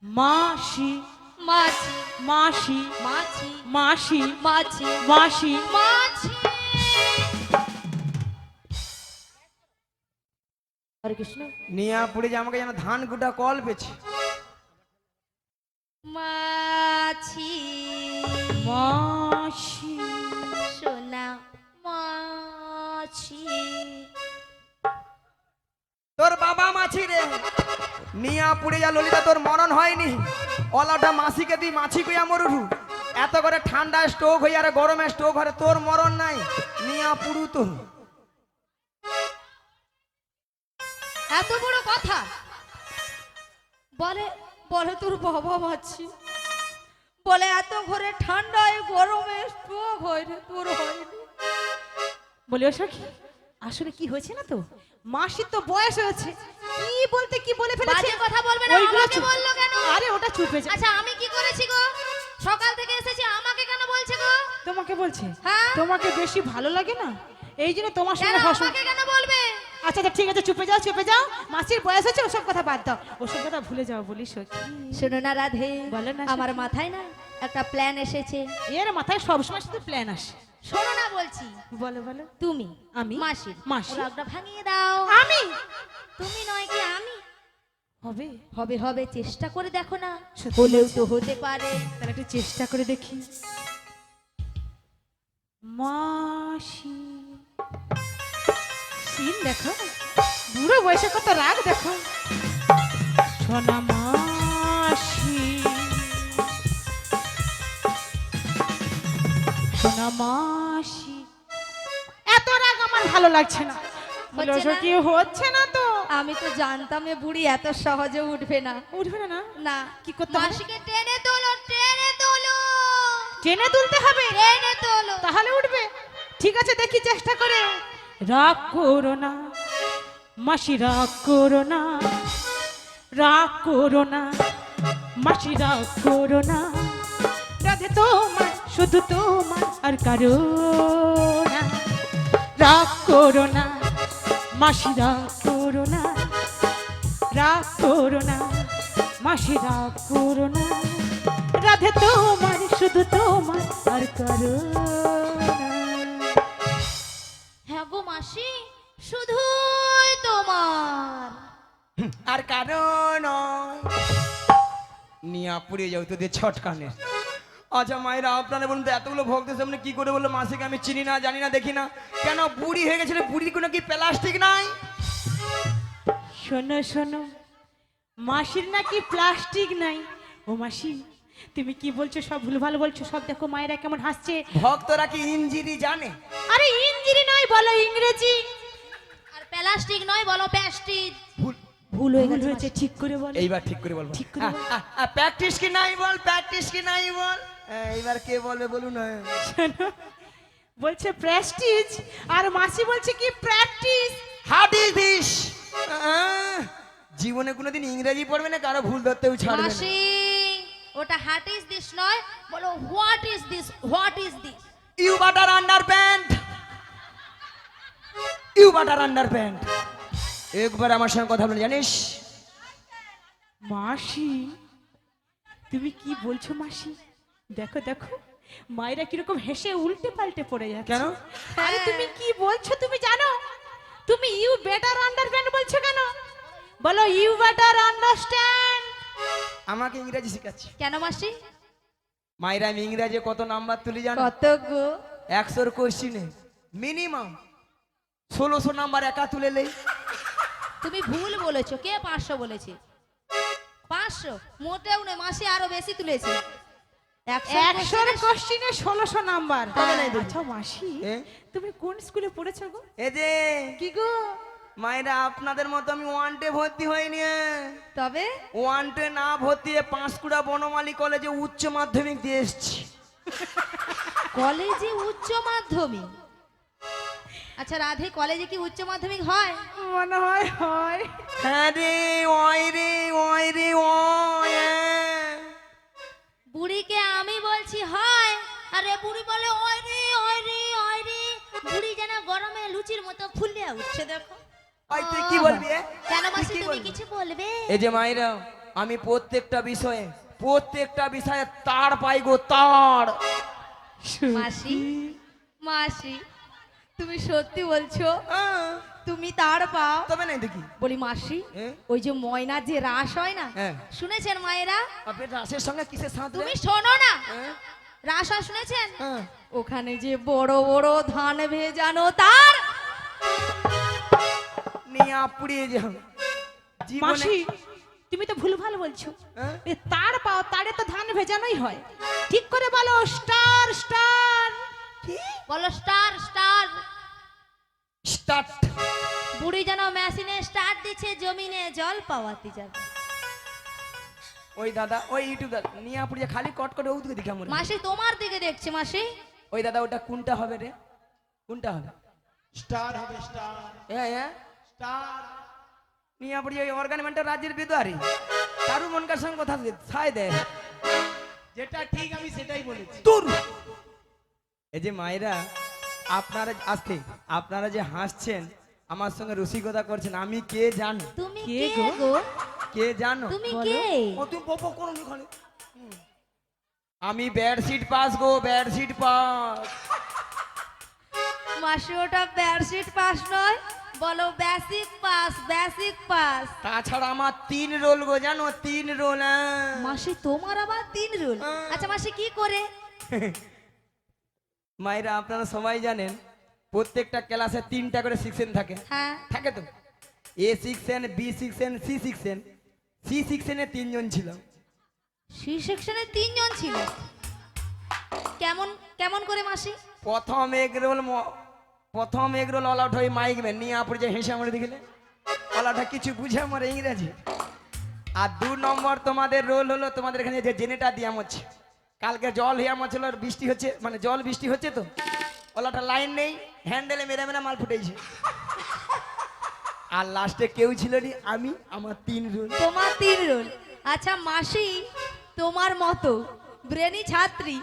মাসি মাছি মাসি মাছি মাসি মাছি মাসি মাছি। হরে কৃষ্ণ। নিয়া পুড়ে যে আমাকে যেন ধান গুটা কল পেছে। মাছি মাসি সোনা মাছি। তোর বাবা মাছি রে। নিয়া পুড়ে যা ললিতা তোর মরণ হয়নি। অলাটা মাসিকে দি মাছি কইয়া মরুরু। এত করে ঠান্ডা স্ট্রোক হই আর গরমে স্ট্রোক হরে তোর মরণ নাই। নিয়া পুড়ু তো এত বড় কথা বলে বলে তোর বাবা মাছি বলে এত ঘরে ঠান্ডায় গরমে স্ট্রোক হয় রে তোর হয়নি। বলি ও সখী আসলে কি হয়েছে না তো মাসির তো বয়স হয়েছে কি বলতে কি বলে ফেলেছে। বাজে কথা বলবে না। ওইগুলো আমাকে চুপ। বললো কেন? আরে ওটা চুপে যা। আচ্ছা আমি কি করেছি গো? সকাল থেকে এসেছি আমাকে কেন বলছে গো? তোমাকে বলছে হ্যাঁ? তোমাকে বেশি ভালো লাগে না এই জন্য তোমার কেন সঙ্গে হসন। আমাকে কেন বলবে? আচ্ছা আচ্ছা ঠিক আছে চুপে যাও মাসির বয়স হচ্ছে ওসব কথা বাদ দাও ওসব কথা ভুলে যাও বলি সখী। শোনো না রাধে, বলো না আমার সখী। মাথায় না একটা প্ল্যান এসেছে। এর মাথায় সবসময় শুধু প্ল্যান আসে। শোনো না বলছি। বলো বলো। তুমি আমি? মাসির মাসি? রগটা ভাঙিয়ে দাও। আমি তুমি নয় কি আমি? হবে হবে হবে চেষ্টা করে দেখো না, সত্যি হলেও বলছো? তো হতে পারে। তাহলে একটু চেষ্টা করে দেখি। মাসি সিন দেখো বুড়ো বয়সে কত রাগ দেখো। সোনা মাসি সোনা মাসি এত রাগ আমার ভালো লাগছে না। বলো হচ্ছে না? কি হচ্ছে না তো আমি তো জানতাম এ বুড়ি এত সহজে উঠবে না। উঠবে না না না কি করতে হবে? মাসিকে টেনে তোলো, টেনে তোলো, টেনে তুলতে হবে টেনে তোলো। তাহলে উঠবে। ঠিক আছে দেখি চেষ্টা করে। রাগ করো না মাসি রাগ করো না রাগ করো না মাসি রাগ করো না রাধে তোমার শুধু তোমার আর কারো না। রাগ করো না মাসি রাগ করো না রাগ করো না মাসি রাগ করো না রাধে তোমার শুধু তোমার আর কারো না। হ্যাঁ গো মাসি শুধুই তোমার। আর কারণ নিয়া পুড়ে যাও তোদের ছটকানে। আচ্ছা মায়েরা আপনারা বলুন তো এতগুলো ভক্তের সামনে কি করে বললো মাসিকে আমি চিনি না জানি না দেখি না কেন বুড়ি হয়ে গেছিল? বুড়ির কোনো কি প্লাস্টিক নাই? শোনো শোনো মাসির নাকি প্লাস্টিক নাই। ও মাসি তুমি কি বলছো সব ভুলভাল বলছো সব দেখো মায়েরা কেমন হাসছে। ভক্তরা কি ইঞ্জিরি জানে? আরে ইঞ্জিরি নয় বলো ইংরেজি। আর প্লাস্টিক নয় বলো প্যাস্টিক। ভুল ভুল ভুল হয়েছে ঠিক করে বলো। এইবার ঠিক করে বলবো। ঠিক করে বলো। প্র্যাকটিস কি নাই বল, প্র্যাকটিস কি নাই বল। এইবার কে বলবে বলুন না। শোনো বলছে প্রেস্টিজ আর মাসি বলছে কি প্র্যাকটিস। হাট ইজ দিস। জীবনে কোনোদিন ইংরেজি পড়বে না, কারো ভুল ধরতেও ছাড়বে না। মাসি ওটা হাট ইজ দিস নয়, বলো what is this, what is this. You butter under pant, you butter under pant. একবার আমার সঙ্গে কথা বলে জানিস? মাসি তুমি কি বলছো মাসি? দেখো দেখো মায়েরা কিরকম হেসে উল্টে পাল্টে পড়ে যাচ্ছে। কেন? আরে তুমি কি বলছো তুমি জানো? তুমি ইউ বেটার আন্ডারস্ট্যান্ড বলছো কেন? বলো ইউ বেটার আন্ডারস্ট্যান্ড। আমাকে ইংরেজি শেখাচ্ছে কেন মাসি? মায়েরা আমি ইংরেজি কত নাম্বার তুলি জানো? কত গো? 100 কোশ্চিনে মিনিমাম 1600 নাম্বার একা তুলে নেই। তুমি ভুল বলেছো। কে 500 বলেছে? 500 মোটেও নয়, মাসি আরো বেশি তুলেছে। 100 কোশ্চেনে 1600 নাম্বার। তবে নাই দিদি। আচ্ছা মাসি এ? তুমি কোন স্কুলে পড়েছো গো? এ যে কি গো? মায়েরা আপনাদের মতো আমি ওয়ানটে ভর্তি হয়নি। তবে ওয়ানটে না ভর্তি হয়ে পাঁশকুড়া বনমালী কলেজে উচ্চ মাধ্যমিক দিয়ে এসেছি। কলেজে উচ্চ মাধ্যমিক? আচ্ছা রাধে কলেজে কি উচ্চ মাধ্যমিক হয়? মনে হয় হয়। হ্যাঁ রে ওই রে ওই রে ওই। বুড়িকে আমি বলছি হয়, আরে বুড়ি বলে ওই রে ওই রে ওই রে। বুড়ি যেন গরমে লুচির মতো ফুলে উঠছে দেখো। ওই তুই কি বলবি? কেন মাসি তুই কি তুমি বলবি? কিছু বলবে? এই যে মায়েরা আমি প্রত্যেকটা বিষয়ে তার পাই গো, তার। মাসি মাসি তুমি সত্যি বলছো হ্যাঁ, তুমি তার পাও? তবে নাই দেখি। বলি মাসি হ্যাঁ? ওই যে ময়নার যে রাস হয় না, হ্যাঁ। শুনেছেন মায়েরা? আপনার রাসের সঙ্গে কিসের সাথে? তুমি শোনো না, হ্যাঁ, রাস হয় শুনেছেন? হ্যাঁ। ওখানে যে বড় বড় ধান ভেজানো তার। নিয়ে পুড়িয়ে যাও জীবনে। মাসি তুমি তো ভুলভাল বলছো। হ্যাঁ? এ তার পাও, তারে তো ধান ভেজানোই হয়। ঠিক করে বলো, স্টার স্টার। কি? বলো স্টার স্টার। স্টার্ট। বুড়ি যেন মেশিনে স্টার্ট দিচ্ছে, জমিনে জল পাওয়াতে যাবে। ওই দাদা, ওই ইউটিউব দাদা নিয়ে পুড়িয়ে খালি কট করে ওদিকে দিকে মরে। মাসি তোমার দিকে দেখছে মাসি। ওই দাদা ওটা কোনটা হবে রে? কোনটা হবে? স্টার হবে স্টার হ্যাঁ, স্টার। নিয়ে পুড়িয়ে ওই অর্গানাইজমেন্টের রাজ্যের বিদারি তারও মনকার সঙ্গে কথা ছাই দেয়। যেটা ঠিক আমি সেটাই বলেছি। তোর এই যে মায়েরা, আপনারা যে হাসছেন, আমার সঙ্গে রসিকতা করছেন, আমি কে জানো? তুমি কে কে গো? গো? কে জানো? তুমি বলো। কে? ও তুই বপ করো নি খালি। আমি বেডশিট পাস গো, বেডশিট পাস। মাসি ওটা বেডশিট পাস নয়, বলো বেসিক পাস, বেসিক পাস। তাছাড়া আমার 3 রোল গো, জানো? 3 রোল। মাসি তোমার আবার 3 রোল? আচ্ছা মাসি কি করে? মায়েরা আপনারা সবাই জানেন, প্রত্যেকটা ক্লাসে 3টা করে সেকশন থাকে। হ্যাঁ থাকে তো, A section, B section, C section. C সেকশনে 3 জন ছিল। সি সেকশনে 3 জন ছিল। কেমন কেমন করে মাসি? প্রথম এগ রোল অল আউট হয়ে মাইক ম্যান নিয়ে আপনি যে হেসে আমরা দেখিলে অলাটা কিছু বুঝে আমার ইংরেজি। আর 2 নম্বর তোমাদের রোল হলো, তোমাদের এখানে যে জেনেটা দিয়াম হচ্ছে, কালকে জল হিয়াম হচ্ছিল, বৃষ্টি হচ্ছে, মানে জল বৃষ্টি হচ্ছে তো ওলাটা লাইন নেই, হ্যান্ডেলে মেরে মেরে মাল ফুটেছে। আর লাস্টে কেউ ছিল নি, আমি, আমার 3 রোল। তোমার 3 রোল। আচ্ছা মাসি তোমার মতো ব্রেনি ছাত্রী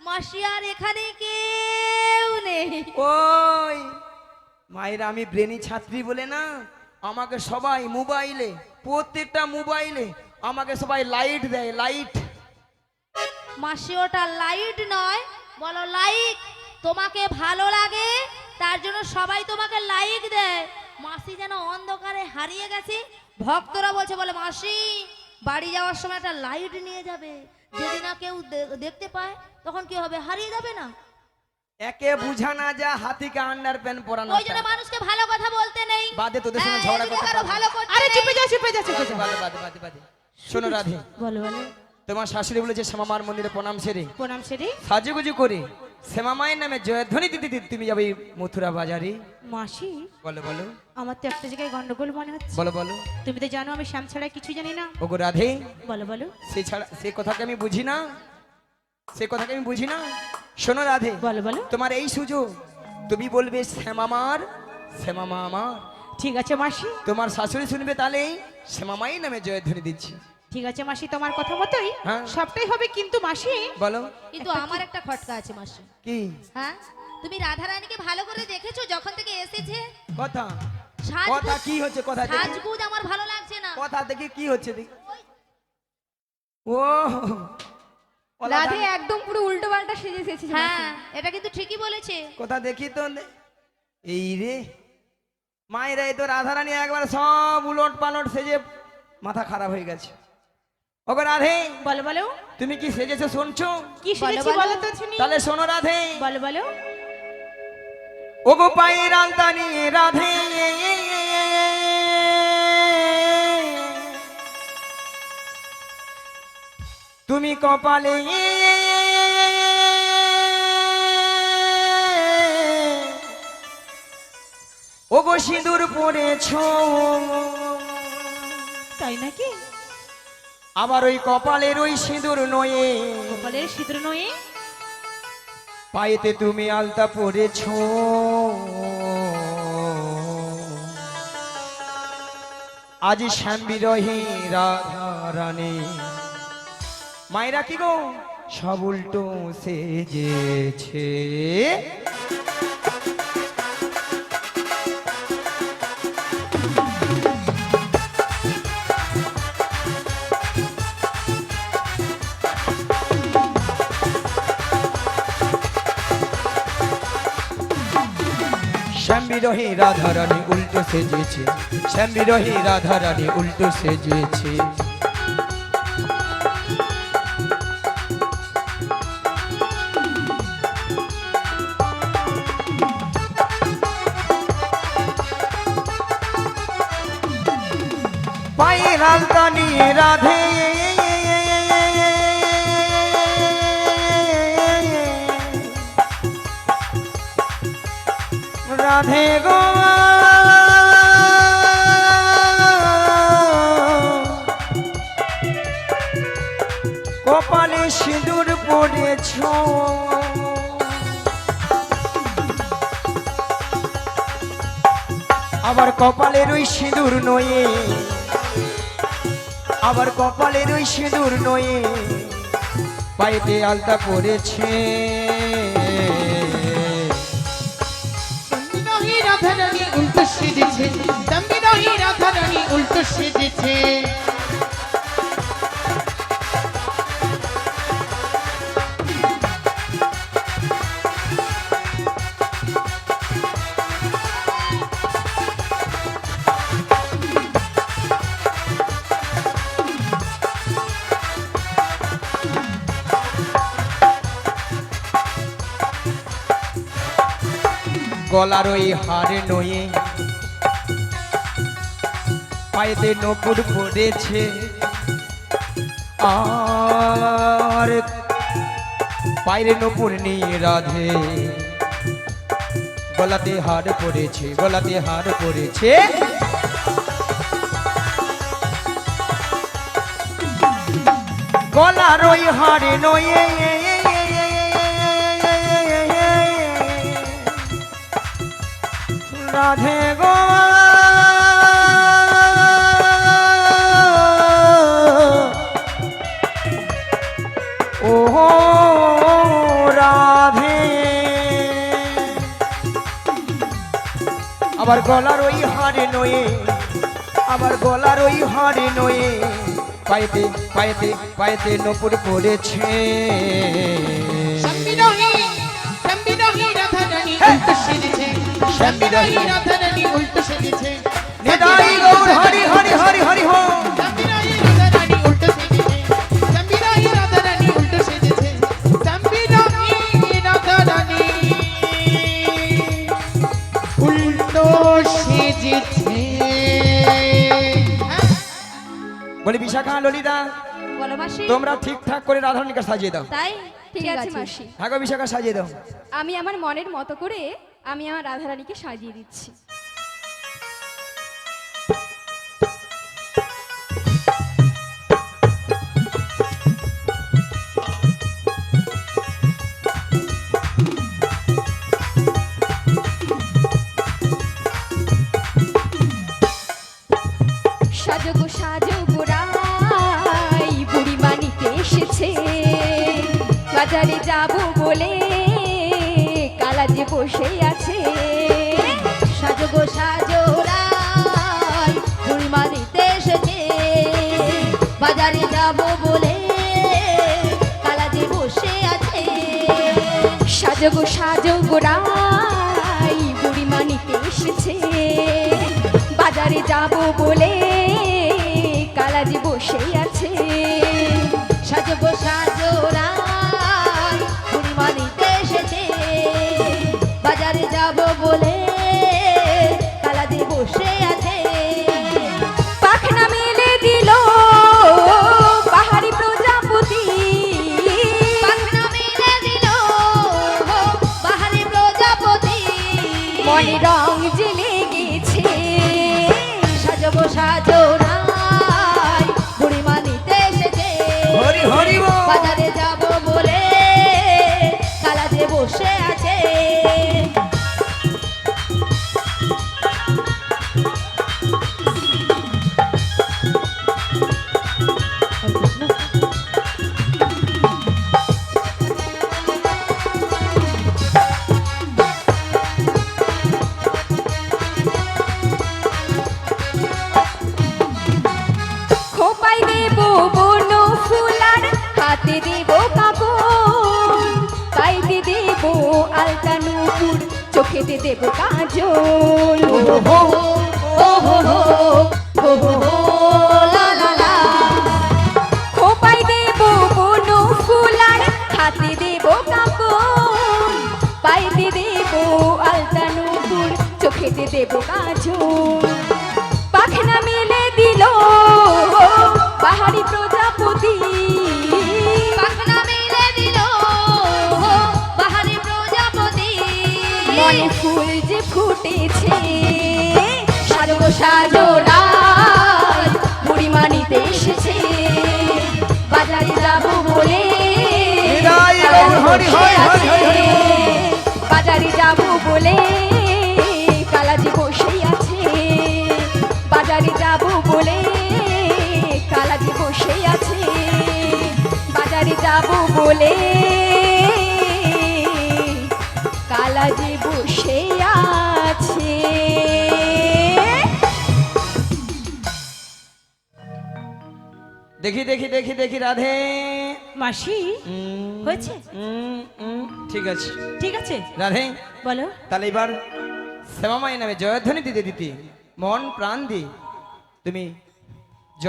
মাসি আর এখানে কেউ নেই। ওই মায়েরা, আমি ব্রেনি ছাত্রী বলে না, আমাকে সবাই মোবাইলে, প্রত্যেকটা মোবাইলে আমাকে সবাই লাইট দেয়, লাইট। মাসি ওটা লাইট নয়, বলো লাইক। তোমাকে ভালো লাগে তার জন্য সবাই তোমাকে লাইক দেয়। মাসি যেন অন্ধকারে হারিয়ে গেছে, ভক্তরা বলছে, বলে মাসি বাড়ি যাওয়ার সময় একটা লাইট নিয়ে যাবে, যদি না কেউ দেখতে পায় তখন কি হবে? হারিয়ে যাবে না? একে বুঝা না যা হাতিকে আন্ডার প্যান্ট পরানো। ওই জন্য মানুষকে ভালো কথা বলতে নেই। বাদে তোদের সঙ্গে হ্যাঁ, ঝগড়া এদিকে করতে কারো পারবো না। ভালো করতে আরে নেই। চুপে যা চুপে যা চুপে যা। বাদে। শোনো রাধে, বলো বলো। তোমার শাশুড়ি বলেছে শ্যামামার মন্দিরে প্রণাম সেরে প্রণাম সেরে সাজুগুজু করে শ্যামামায়ের নামে জয়ধ্বনি দিতে দিতে তুমি যাবে মথুরা বাজারে। মাসি বলো বলো আমার তো একটা জায়গায় গন্ডগোল মনে হচ্ছে। বলো বলো। তুমি তো জানো আমি শ্যাম ছাড়া কিছু জানি না। ওগো রাধে, বলো বলো। সে কথাকে আমি বুঝি না, শোনো রাধে, বলো বলো। তোমার এই সুযোগ, তুমি বলবে শ্যামামার, শ্যামামা আমার। ঠিক আছে মাসি। তোমার শাশুড়ি শুনবে, তাহলে শ্যামামাই নামে জয়ধ্বনি দিচ্ছি। ঠিক আছে মাসি, তোমার কথা মতোই হ্যাঁ। সবটাই হবে। কিন্তু মাসি বলো কিন্তু আমার একটা খটকা আছে মাসি। কি হ্যাঁ, তুমি রাধা রানীকে ভালো করে দেখেছো যখন থেকে এসেছে? কথা? সাজগোজ- কথা কি হচ্ছে? কথা দেখি, সাজগুজ আমার ভালো লাগছে না। কথা দেখি কি হচ্ছে দেখি। ও রাধে একদম পুরো উল্টো পাল্টা সেজে এসেছে। হ্যাঁ, এটা কিন্তু ঠিকই বলেছে। কথা দেখি তো। এই রে মায়েরা, এই তো রাধারানী একবার সব উলট পালট সেজে মাথা খারাপ হয়ে গেছে। ওগো রাধে, বলো বলো। তুমি কি সেজেছো শুনছো? কি শুনেছি বলো। বলো তো শুনি। তাহলে শোনো রাধে। বলো বলো। ওগো পায়ের আলতানি রাধে, তুমি কপালে ওগো সিঁদুর পড়েছো, তাই নাকি? আবার ওই কপালের ওই সিঁদুর নয়ে কপালের সিঁদুর নয়ে পায়েতে তুমি আলতা পড়েছো। আজ শ্যাম বিরহে রাধা রানী। মায়েরা কি গো, সব উল্টো সেজেছে। বিরোহী রাধারানী উল্টো সেজেছে, শ্যাম বিরোহী রাধারানী উল্টো সেজেছে। পায়ে রাজধানী রাধে রাধে গো কপালে সিঁদুর পড়েছ, আবার কপালের ওই সিঁদুর নয়ে, আবার কপালের ওই সিঁদুর নয়ে পাইতে আলতা পড়েছে। বিরোহী রাধারানী উল্টো সেজেছে, শ্যাম বিরোহী রাধারানী উল্টো সেজেছে। গলার ওই হারে নয়ে পায়েতে নপুর পড়েছে, আর পায়ের নপুর নিয়ে রাধে গলাতে হার পড়েছে, গলাতে হার পড়েছে। গলার ওই হারে নয়ে রাধে গো ও রাধে, আবার গলার ওই হারে নয়ে, আবার গলার ওই হারে নয়ে পাইতে পাইতে পাইতে নপুর পড়েছে। শ্যাম বিরোহী রাধারানী উল্টো সেজেছে, শ্যাম বিরোহী রাধারানী উল্টো সেজেছে। নিতাই গৌর হরি হরি হরি হরি হো। শ্যাম বিরোহী রাধারানী উল্টো সেজেছে, শ্যাম বিরোহী রাধারানী উল্টো সেজেছে, শ্যাম বিরোহী রাধারানী উল্টো সেজেছে। বলি বিশাখা ললিতা বলো মাসি। তোমরা ঠিকঠাক করে রাধারানীকে সাজিয়ে দাও। তাই ঠিক আছে মাসি, হ্যাঁ গো বিশাখা সাজিয়ে দাও। আমি আমার মনের মতো করে আমি আমার রাধারানীকে সাজিয়ে দিচ্ছি। সাজো গো সাজো গো রাই বুড়িমা নিতে এসেছে, বাজারে যাব বলে কালাজে বসে আছে। সাজো গো সাজো রাই বুড়িমা নিতে এসেছে, বাজারে যাব বলে কালাজে বসে আছে। সাজো গো সাজো গো রাই বুড়িমা নিতে এসেছে, বাজারে যাব বলে কালাজে বসে আছে। সাজো গো সাজো রাই বুড়িমা নিতে এসেছে, বাজারে যাব বলে কালাজে বসে আছে। পাখনা মেলে দিল পাহাড়ি প্রজাপতি, পাখনা মেলে দিল বাহারি প্রজাপতি, মনে রং জেলে গেছে। সাজো গো সাজো রাই বুড়িমা নিতে এসেছে, হরি হরি বল। বাজারে যাব বলে কালাজে বসে আছে। খোপাই দেব বন ফুলার, হাতে দেব কাপড়, পাইতে দেব আলতা নুপুর, চোখেতে দেব কাজল ও হো ও হো হো ও হো হো লা লা লা খোপায় দেব বনু ফুলার হাতে দেব কাপড় পাইতে দেব আলতা নূপুর চোখেতে দেব কাজল পাখনা মেলে দিল পাহাড়ি প্রজাপতি পাখনা মেলে দিল বাহারি প্রজাপতি মনে ফুল যে ফুটেছে সাজো সাজো রাত বুড়িমা নিতে এসেছে বাজারে যাবো বলে বিদায় গৌর, হরি হরি হরি হরি হরি। বাজারে যাবো বলে কালাজি বসে আছে বাজারে যাবো বলে কালাজি বসে আছে বাজারে যাবো বলে কালাজি বসে আছে দেখি দেখি দেখি দেখি রাধে মাসি হয়েছে? ঠিক আছে ঠিক আছে, রাধে, বলো। তাহলে এবার শ্যামামাই নামে জয়ধ্বনি দিতে দিতে মন প্রাণ দি তুমি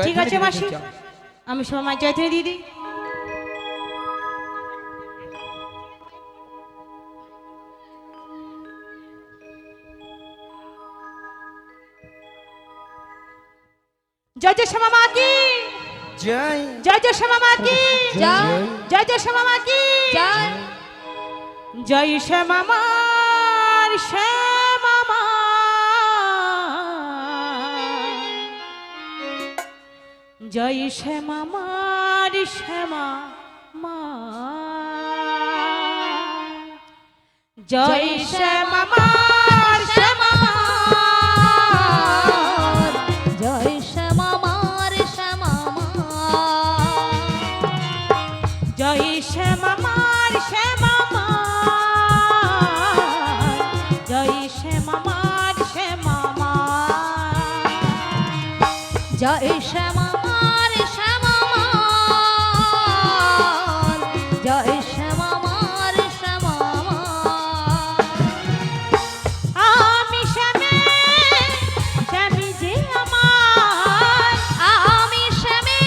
ঠিক আছে মাসি, আমি সময় জয়ধ্বনি দিয়ে দিই। জয় জয় শ্যামা মা কি, জয় জয় জয় শ্যামা মা কি, জয় জয় জয় শ্যামা মা কি, জয় জয় শ্যামা মার শ্যামা মা, জয় শ্যামা মার শ্যামা মা, জয় শ্যামা মার শ্যামা মা, জয় শ্যামা মার শ্যামা মা জয় শ্যামা মার শ্যামা মা, জয় শ্যামা মার শ্যামা মা, জয় শ্যামা মার শ্যামা মা জয় শ্যামা মার শ্যামা মা আমি শ্যামে শ্যামি যে আমার, আমি শ্যামে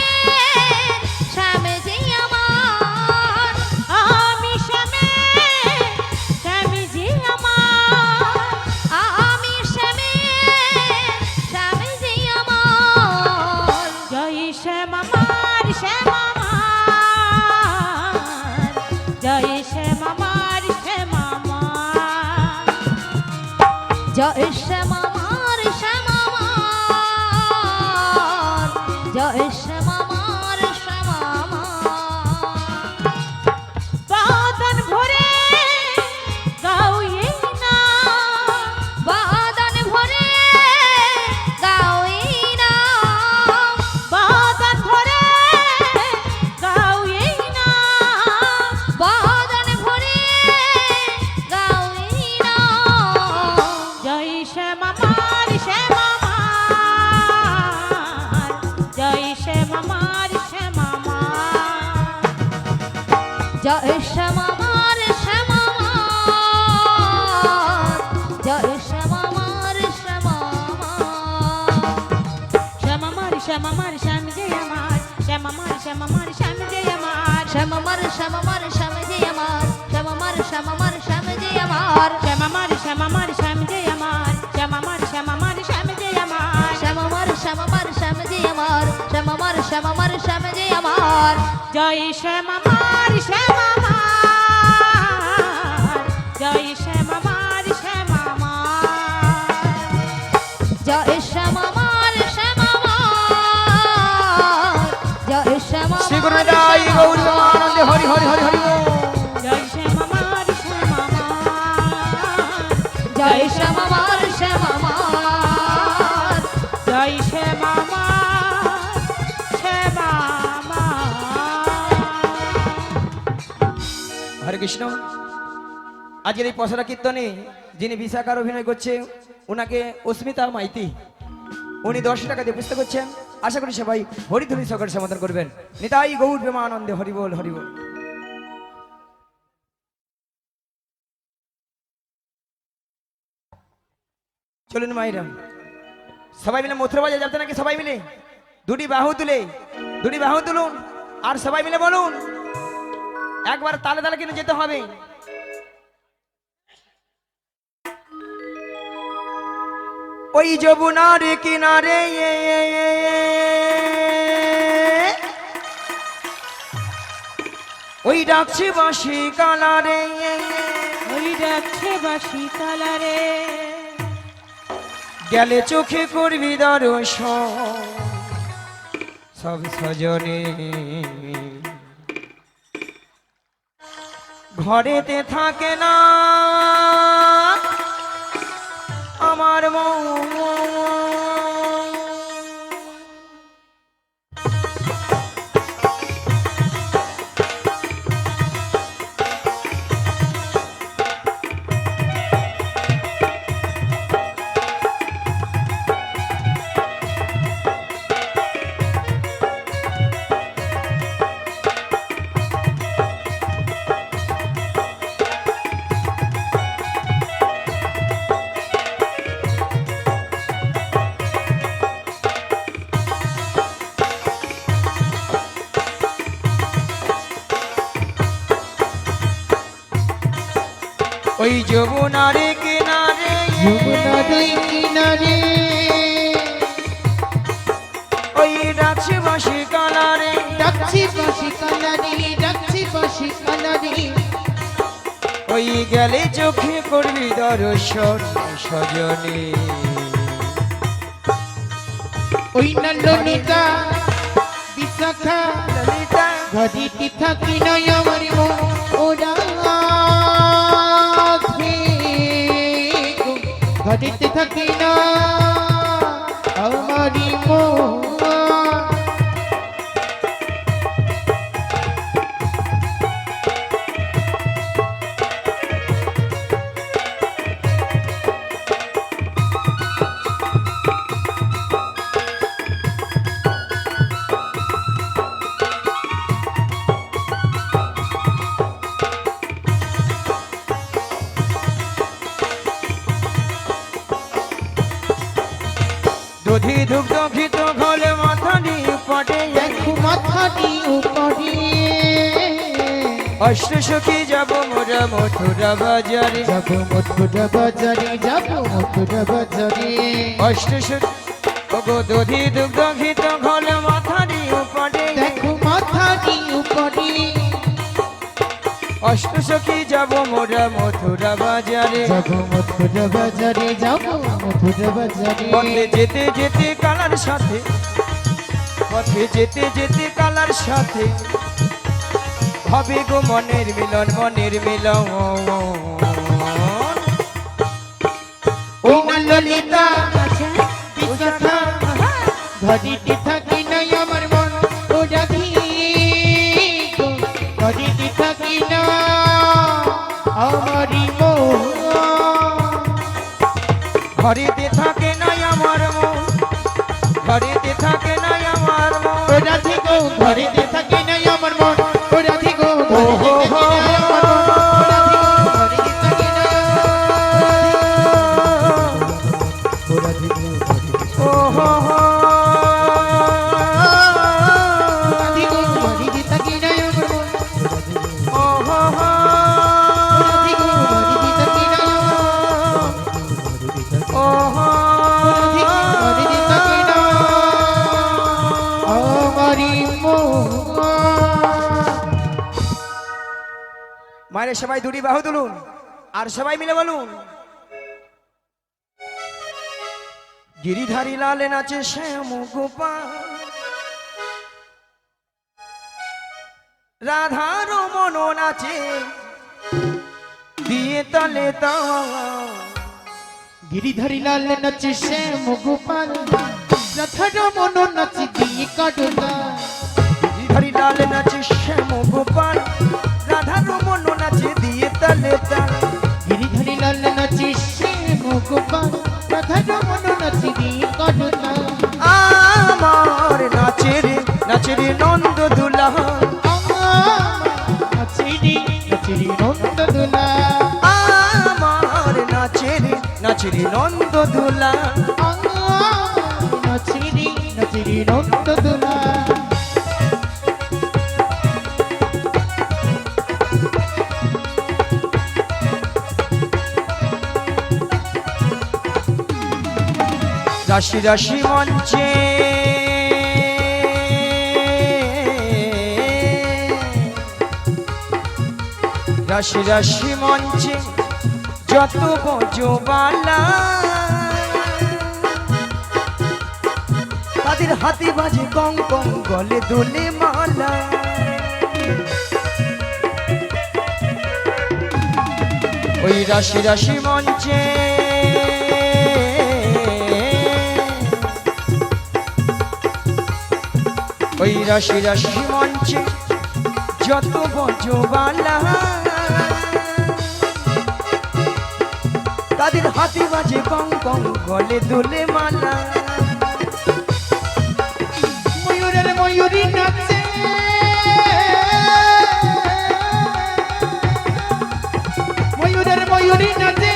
শ্যামে যে আমার আমি শ্যামে শ্যামি যে আমার, আমি শ্যামে শ্যামে যে আমার জয় শ্যামা মার শ্যামা মা, জয় শ্যামা মার শ্যামা মা, জয় শ্যামা মার শ্যামা মা জয় শ্যামা মার শ্যামা মা বাদন ভরে গাও এই না, বাদন ভরে গাও এই না বাদন ভরে গাও এই না, বাদন ভরে গাও এই না জয় শ্যামা মার শ্যামা মা, জয় শ্যামা মার শ্যামা মা, জয় শ্যামা মার শ্যামা মা জয় শ্যামা মার শ্যামা মা শ্যামা মার শ্যামা মার শ্যাম জয় আমার, শ্যামা মার শ্যামা মার শ্যাম জয় আমার, শ্যামা মার শ্যামা মার শ্যাম যে আমার শ্যামা মার শ্যামা মার শ্যাম যে আমার শ্যামা মার শ্যামা মার শ্যাম জয় আমার, শ্যামা মার শ্যামা মার শ্যাম জয় আমার, শ্যামা মার শ্যামা মার শ্যাম যে আমার শ্যামা মার শ্যামা মার শ্যাম যে আমার জয় শ্যামা মার শ্যামা মা, জয় শ্যামা মার শ্যামা মা, জয় শ্যামা মার শ্যামা মা জয় শ্যামা শ্রী গুরু নিতাই গৌর আনন্দে হরি হরি হরি হরি বল। জয় শ্যামা মার শ্যামা মা, জয় শ্যামা মার শ্যামা মা জয় শ্যামা মার শ্যামা মা। হরে কৃষ্ণ। আজকের এই পশরা কীর্তনে যিনি বিশাখার অভিনয় করছে ওনাকে অস্মিতা মাইতি, উনি 10 টাকা দিয়ে পুস্তক করছেন। আশা করি সবাই হরিধ্বনি সকল সমাধান করবেন। নিতাই গৌর প্রেমানন্দে হরি বল হরি বল। চলুন মাইরা সবাই মিলে মথুরা বাজার যাতে নাকি সবাই মিলে দুটি বাহু তুলুন আর সবাই মিলে বলুন একবার তালে তালে কিন্তু যেতে হবে। ওই যমুনার কিনারে ওই ডাকছে বাঁশি কালারে ওই ডাকছে বাঁশি কালারে গেলে চোখে করবি দর্শন সব সজনে ঘরেতে থাকে না আমার মন। ওই যমুনার কিনারে যমুনার কিনারে ওই ডাকছে বাঁশি কালারে ডাকছি বাঁশি কালারে ডাকছি বাঁশি কালারে ওই গেলে চোখে করবি দর্শন সজনে ওই না ললিতা বিশাখা ললিতা ঘড়িটি থাকি নাই আমার মন ওরা ঘড়িতে থাকি না আমারি মন। দধি দুগ্ধ ঘিত ঘলে মাথানি পটে দেখো মাথাটি উপরে অষ্ট সখী যাব মোরা মথুরা বাজারে যাব মথুরা বাজারে যাব মথুরা বাজারে অষ্ট সখী ওগো দধি দুগ্ধ ঘিত ঘলে মাথানি পটে দেখো মাথাটি উপরে অষ্ট সখী যাব মোরা মথুরা বাজারে যাব মথুরা বাজারে যাব মথুরা বাজারে পথে যেতে যেতে কালার সাথে পথে যেতে যেতে কালার সাথে হবে গো মনের মিলন ও না ললিতা বিশাখা ঘড়িটি থাকি নাই আমার মন ও রাধি গো ঘড়িটি থাকি না আমারি মন ঘরেতে থাকে নাই আমার মন ঘরেতে থাকে নাই আমার মন ও রাধি গো ঘড়িতে থাকি নাই আমার মন ও রাধি গো ঘড়িতে থাকি নাই আমার মন ও রাধি গো ঘড়িতে থাকি না ও রাধি গো ও হো হো রাধি গো ঘড়িতে থাকি নাই আমার মন ও হো হো রাধি গো ঘড়িতে থাকি নাই ও হো রাধি গো ঘড়িতে থাকি না আমারি মন। মায়ের সবাই দুটি বাহু তুলুন আর সবাই মিলে বলুন গিরিধারী লালে নাচে শ্যাম গোপাল রাধার মন নাচে দিয়ে তলে তা গিরিধারী লাল নাচে শ্যাম গোপাল রাধার মন নাচে দিয়ে কাটলা গিরিধারী লালে নাচে শ্যাম গোপাল রাধার মন নাচে দিয়ে তলে তা গিরিধারী লাল নাচে শ্যাম গোপাল রাধার মন নাচে দিয়ে কাটলা আমার নাচে রে নন্দ দুলা নাচে রে নন্দ দুলা আমার নাচে নাচরি নন্দ দুলা নাচিরি নাচিরি নন্দ দুলা রাশি রাশি মঞ্চে রাশি রাশি মঞ্চে যত বজবালা তাদের হাতে বাজে কং কং গলে দোলে মালা ওই রাশি রাশি মঞ্চে ওই রাশি রাশি মঞ্চে যত বজবালা তাদের হাতে বাজে কং কং গলে দোলে মালা ময়ূরের ময়ূরী নাচে ময়ূরের ময়ূরী নাচে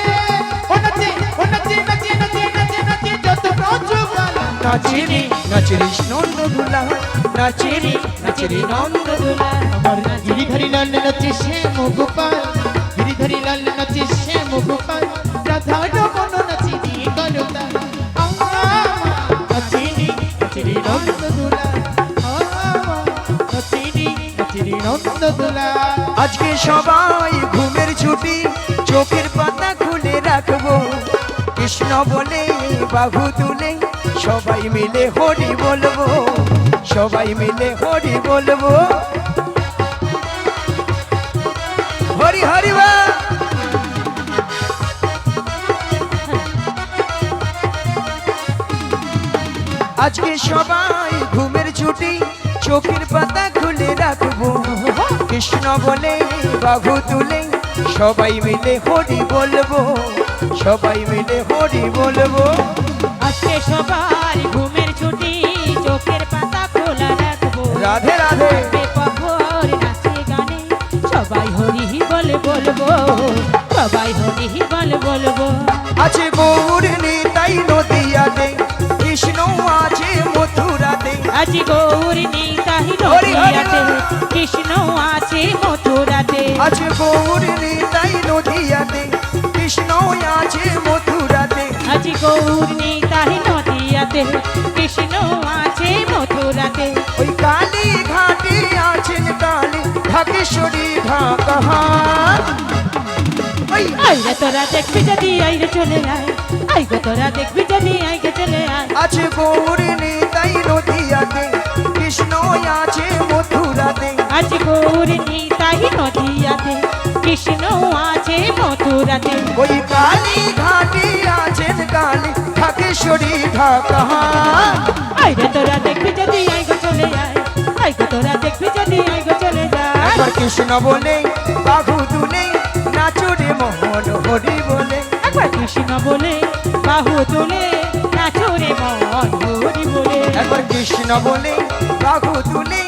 ও নাচে ও নাচে নাচে নাচে নাচে নাচে যত রজবালা নাচিরি নাচিরি নন্দ দুলা নাচিরি নাচিরি নন্দ দুলা আমার গিরিধারী লাল নাচে শ্যাম গোপাল গিরিধারী লাল নাচে শ্যাম গোপাল রাধা রমন নাচি দিয়ে করতা নাচিরি নাচিরি নন্দ দুলা নাচিরি নাচিরি নন্দ দুলা আজকে সবাই ঘুমের ছুটি চোখের পাতা খুলে রাখবো কৃষ্ণ বলে বাহু তুলে সবাই মিলে হরি বলবো সবাই মিলে হরি বলবো হরি হরি বা আজকে সবাই ঘুমের ছুটি চোখের পাতা খুলে রাখবো কৃষ্ণ বলে বাহু তুলে সবাই মিলে হরি বলবো সবাই মিলে হরি বলবো আজকে সবার ঘুমের ছুটি চোখের পাতা খোলা রাখবো রাধে রাধে বেপহর নাচে গানে সবাই হরি বলে বলবো সবাই হরি বলে বলবো আছে গৌর নিতাই নদিয়াতে কৃষ্ণ আছে মথুরাতে আজ গৌর নিতাই হরি হরি নদিয়াতে কৃষ্ণ আছে মথুরাতে আছে গৌর নিতাই নদিয়াতে কৃষ্ণ আছে মথুরাতে আজ গৌর নিতাই নদিয়াতে কৃষ্ণ আছে মথুরাতে ওই কালী ঘাটে আছেন কালী ঢাকেশ্বরী ঢাকাহার ওই আইরে তোরা দেখবি যদি আইরে চলে আয় আই গো তোরা দেখবি যদি আইগে চলে আয় আছে গৌর নিতাই নদিয়াতে কৃষ্ণ আছে মথুরাতে আজ গৌর নিতাই নদিয়াতে কৃষ্ণ আছে মথুরাতে ওই কালী ঘাটে আছেন কালী ঢাকেশ্বরী ঢাকাহার আইরে তোরা দেখবি যদি আইগো চলে আয় আই গো তোরা দেখবি যদি আইগো চলে যায় একবার কৃষ্ণ বলে বাহু তুলে নাচরে মোহন হরি বলে একবার কৃষ্ণ বলে বাহু তুলে নাচরে মন হরি বলে একবার কৃষ্ণ বলে বাহু তুলে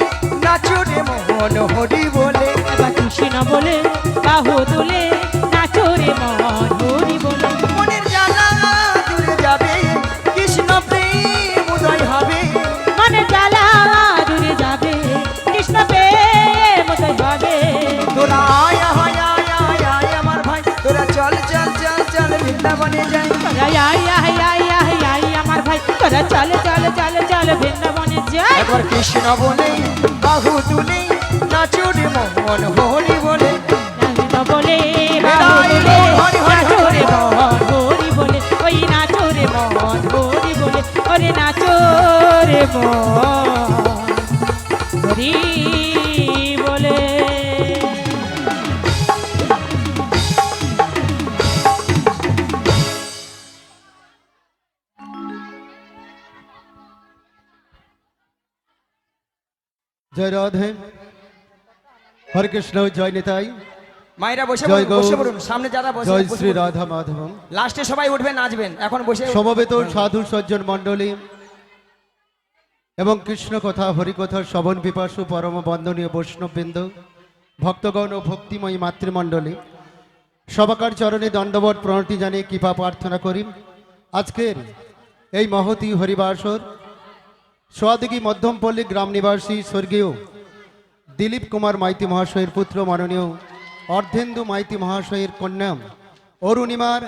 নাচরে মোহন হরি বলে একবার কৃষ্ণ বলে বাহু তুলে নাচরে মন হরি বলে মনের জ্বালা দূরে যাবে কৃষ্ণ প্রেম উদয় হবে মনে জ্বালা দূরে যাবে কৃষ্ণ প্রেম উদয় হবে তোরা আয় আয় আয় আয় আয় আমার ভাই তোরা চল চল চল চল বৃন্দাবনে যাই তোরা I I I I I আমার ভাই তোরা চলে চলে চলে চলে বৃন্দাবনে যাই একবার কৃষ্ণ বলে বাহু তুলে নাচরে মোহন হরি বলে কৃষ্ণ বলে বাহু তুলে নাচরে মন হরি বলে ওই নাচরে মন হরি বলে ওরে নাচরে মন হরি বলে জয় রাধে হরে কৃষ্ণ জয় নিতাই মায়েরা বসে জয় পড়ুন, বসে গৌর, পড়ুন সামনে যারা বসে জয় বসে শ্রী পড়ুন। রাধা মাধবম লাস্টে সবাই উঠবেন নাচবেন এখন বসে সমবেত সাধু সজ্জন মণ্ডলী এবং কৃষ্ণ কথা হরিকথা শ্রবণ পিপাসু পরম বন্দনীয় বৈষ্ণববৃন্দ ভক্তগণ ও ভক্তিময়ী মাতৃমণ্ডলী সবাকার চরণে দণ্ডবত প্রণতি জানিয়ে কৃপা প্রার্থনা করি আজকের এই মহতী হরিবাসর সোয়াদিঘি মধ্যমপল্লী গ্রাম নিবাসী স্বর্গীয় দিলীপ কুমার মাইতি মহাশয়ের পুত্র মাননীয় অর্ধেন্দু মাইতি মহাশয়ের কন্যা অরুণিমার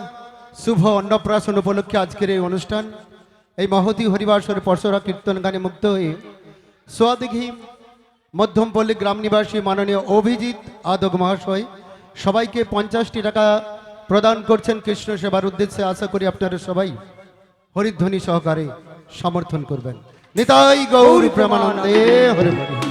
শুভ অন্নপ্রাশন উপলক্ষে আজকের এই অনুষ্ঠান। এই মহতী হরিবাসরে পরশরা কীর্তন গানে মুক্ত হয়ে সোয়াদিঘি মধ্যমপল্লী গ্রাম নিবাসী মাননীয় অভিজিৎ আদক মহাশয় সবাইকে 50টি টাকা প্রদান করছেন কৃষ্ণ সেবার উদ্দেশ্যে। আশা করি আপনারা সবাই হরিধ্বনি সহকারে সমর্থন করবেন। নিতাই গৌর প্রেমানন্দে হরে হরে।